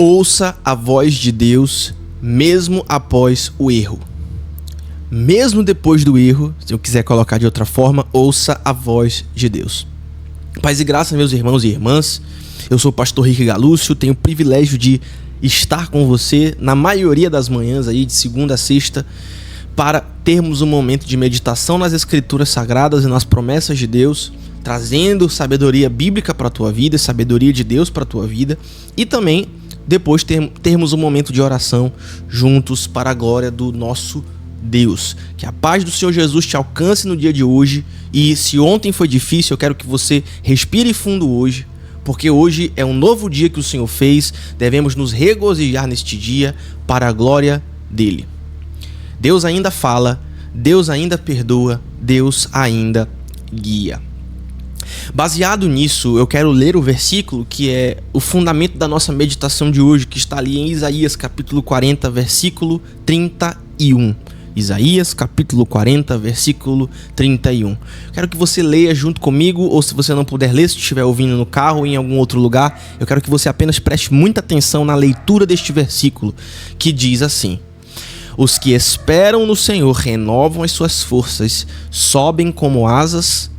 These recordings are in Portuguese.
Ouça a voz de Deus mesmo após o erro. Mesmo depois do erro, se eu quiser colocar de outra forma, ouça a voz de Deus. Paz e graça, meus irmãos e irmãs. Eu sou o pastor Rick Galúcio, tenho o privilégio de estar com você na maioria das manhãs aí, de segunda a sexta, para termos um momento de meditação nas Escrituras Sagradas e nas promessas de Deus, trazendo sabedoria bíblica para a tua vida, sabedoria de Deus para a tua vida, e também depois termos um momento de oração juntos para a glória do nosso Deus. Que a paz do Senhor Jesus te alcance no dia de hoje, e se ontem foi difícil, eu quero que você respire fundo hoje, porque hoje é um novo dia que o Senhor fez, devemos nos regozijar neste dia para a glória dele. Deus ainda fala, Deus ainda perdoa, Deus ainda guia. Baseado nisso, eu quero ler o versículo que é o fundamento da nossa meditação de hoje, que está ali em Isaías capítulo 40, versículo 31. Isaías capítulo 40, versículo 31. Quero que você leia junto comigo, ou se você não puder ler, se estiver ouvindo no carro ou em algum outro lugar, eu quero que você apenas preste muita atenção na leitura deste versículo, que diz assim: Os que esperam no Senhor renovam as suas forças, sobem com asas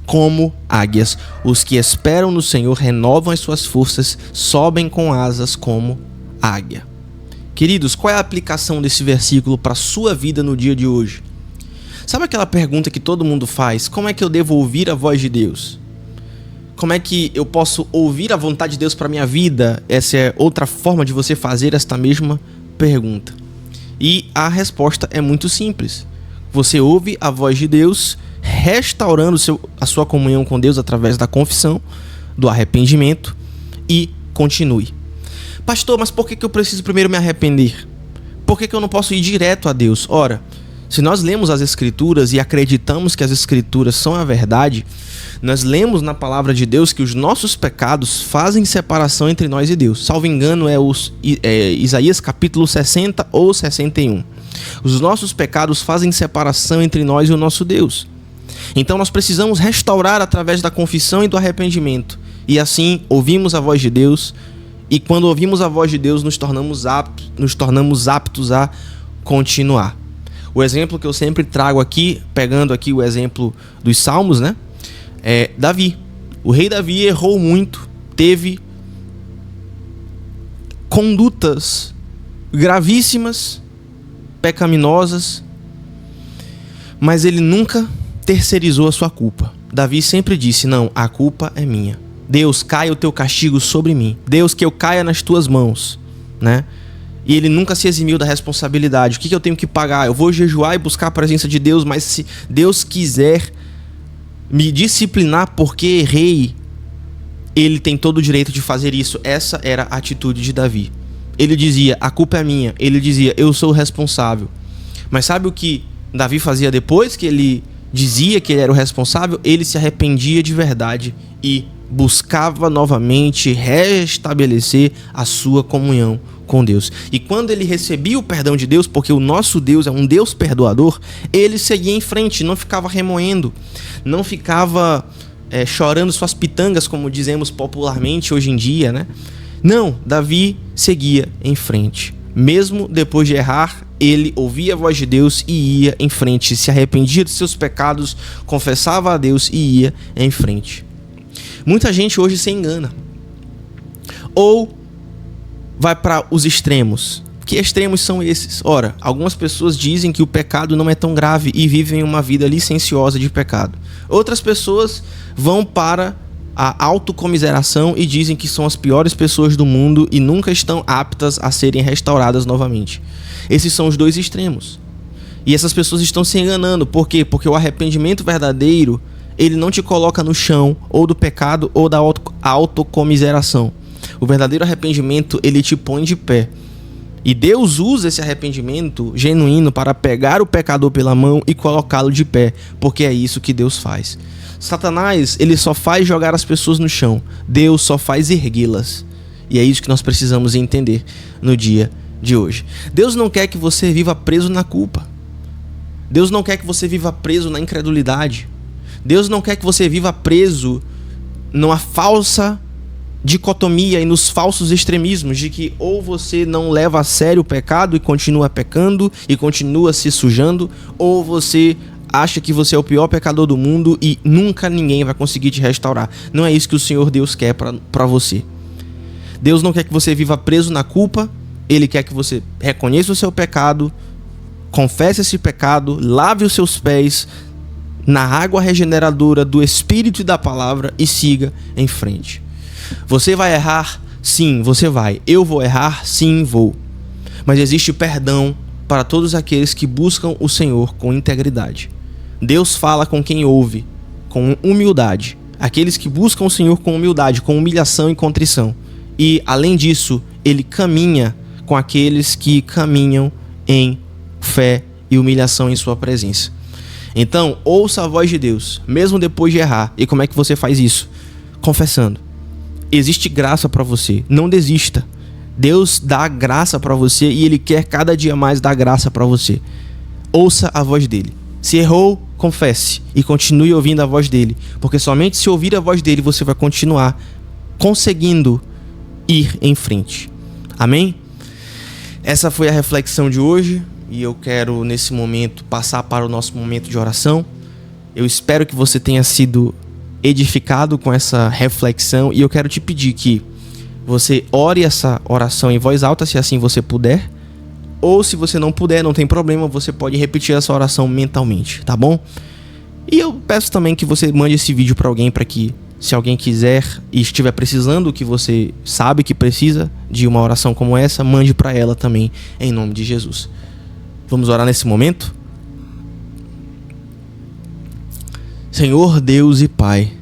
como águias. Os que esperam no Senhor renovam as suas forças, sobem com asas como águia. Queridos, qual é a aplicação desse versículo para a sua vida no dia de hoje? Sabe aquela pergunta que todo mundo faz? Como é que eu devo ouvir a voz de Deus? Como é que eu posso ouvir a vontade de Deus para a minha vida? Essa é outra forma de você fazer esta mesma pergunta. E a resposta é muito simples. Você ouve a voz de Deus restaurando a sua comunhão com Deus através da confissão, do arrependimento, e continue. Pastor, mas por que eu preciso primeiro me arrepender? Por que eu não posso ir direto a Deus? Ora, se nós lemos as Escrituras e acreditamos que as Escrituras são a verdade, nós lemos na palavra de Deus que os nossos pecados fazem separação entre nós e Deus. Salvo engano, é Isaías capítulo 60 ou 61. Os nossos pecados fazem separação entre nós e o nosso Deus. Então nós precisamos restaurar através da confissão e do arrependimento. E assim ouvimos a voz de Deus. E quando ouvimos a voz de Deus, nos tornamos aptos a continuar. O exemplo que eu sempre trago aqui, pegando aqui o exemplo dos Salmos, né? É Davi. O rei Davi errou muito, teve condutas gravíssimas, pecaminosas, mas ele nunca terceirizou a sua culpa. Davi sempre disse: não, a culpa é minha. Deus, caia o teu castigo sobre mim. Deus, que eu caia nas tuas mãos, né? E ele nunca se eximiu da responsabilidade. O que eu tenho que pagar? Eu vou jejuar e buscar a presença de Deus, mas se Deus quiser me disciplinar porque errei, ele tem todo o direito de fazer isso. Essa era a atitude de Davi. Ele dizia: a culpa é minha. Ele dizia: eu sou o responsável. Mas sabe o que Davi fazia depois que ele dizia que ele era o responsável? Ele se arrependia de verdade e buscava novamente restabelecer a sua comunhão com Deus. E quando ele recebia o perdão de Deus, porque o nosso Deus é um Deus perdoador, ele seguia em frente, não ficava remoendo, não ficava chorando suas pitangas, como dizemos popularmente hoje em dia, né? Não, Davi seguia em frente. Mesmo depois de errar, ele ouvia a voz de Deus e ia em frente, se arrependia de seus pecados, confessava a Deus e ia em frente. Muita gente hoje se engana. Ou vai para os extremos. Que extremos são esses? Ora, algumas pessoas dizem que o pecado não é tão grave e vivem uma vida licenciosa de pecado. Outras pessoas vão para a autocomiseração e dizem que são as piores pessoas do mundo e nunca estão aptas a serem restauradas novamente. Esses são os dois extremos. E essas pessoas estão se enganando. Por quê? Porque o arrependimento verdadeiro, ele não te coloca no chão ou do pecado ou da autocomiseração. O verdadeiro arrependimento, ele te põe de pé. E Deus usa esse arrependimento genuíno para pegar o pecador pela mão e colocá-lo de pé, porque é isso que Deus faz. Satanás, ele só faz jogar as pessoas no chão. Deus só faz erguê-las. E é isso que nós precisamos entender no dia de hoje. Deus não quer que você viva preso na culpa. Deus não quer que você viva preso na incredulidade. Deus não quer que você viva preso numa falsa dicotomia e nos falsos extremismos de que ou você não leva a sério o pecado e continua pecando e continua se sujando, ou você acha que você é o pior pecador do mundo e nunca ninguém vai conseguir te restaurar. Não é isso que o Senhor Deus quer para você. Deus não quer que você viva preso na culpa. Ele quer que você reconheça o seu pecado, confesse esse pecado, lave os seus pés na água regeneradora do Espírito e da Palavra e siga em frente. Você vai errar? Sim, você vai. Eu vou errar? Sim, vou. Mas existe perdão para todos aqueles que buscam o Senhor com integridade. Deus fala com quem ouve, com humildade. Aqueles que buscam o Senhor com humildade, com humilhação e contrição. E, além disso, Ele caminha com aqueles que caminham em fé e humilhação em sua presença. Então, ouça a voz de Deus, mesmo depois de errar. E como é que você faz isso? Confessando. Existe graça para você. Não desista. Deus dá graça para você e Ele quer cada dia mais dar graça para você. Ouça a voz dele. Se errou, confesse e continue ouvindo a voz dele, porque somente se ouvir a voz dele você vai continuar conseguindo ir em frente. Amém? Essa foi a reflexão de hoje e eu quero nesse momento passar para o nosso momento de oração. Eu espero que você tenha sido edificado com essa reflexão e eu quero te pedir que você ore essa oração em voz alta, se assim você puder, ou se você não puder, não tem problema, você pode repetir essa oração mentalmente, tá bom? E eu peço também que você mande esse vídeo para alguém, para que se alguém quiser e estiver precisando, que você sabe que precisa de uma oração como essa, mande para ela também, em nome de Jesus. Vamos orar nesse momento? Senhor Deus e Pai,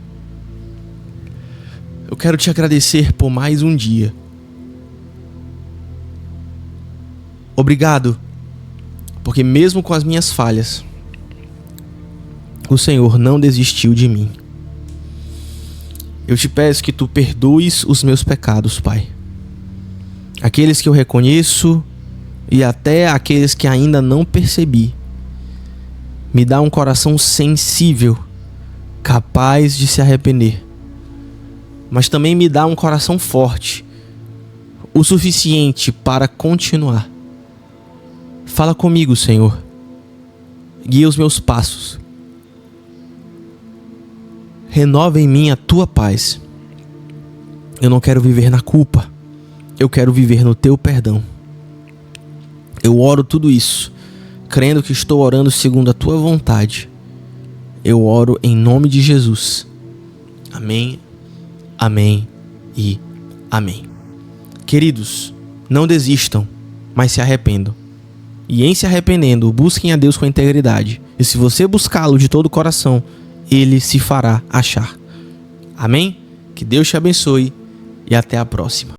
eu quero te agradecer por mais um dia. Obrigado, porque mesmo com as minhas falhas, o Senhor não desistiu de mim. Eu te peço que tu perdoes os meus pecados, Pai. Aqueles que eu reconheço e até aqueles que ainda não percebi. Me dá um coração sensível, capaz de se arrepender. Mas também me dá um coração forte, o suficiente para continuar. Fala comigo, Senhor. Guia os meus passos. Renova em mim a tua paz. Eu não quero viver na culpa. Eu quero viver no teu perdão. Eu oro tudo isso, crendo que estou orando segundo a tua vontade. Eu oro em nome de Jesus. Amém, amém e amém. Queridos, não desistam, mas se arrependam. E em se arrependendo, busquem a Deus com integridade. E se você buscá-lo de todo o coração, Ele se fará achar. Amém? Que Deus te abençoe e até a próxima.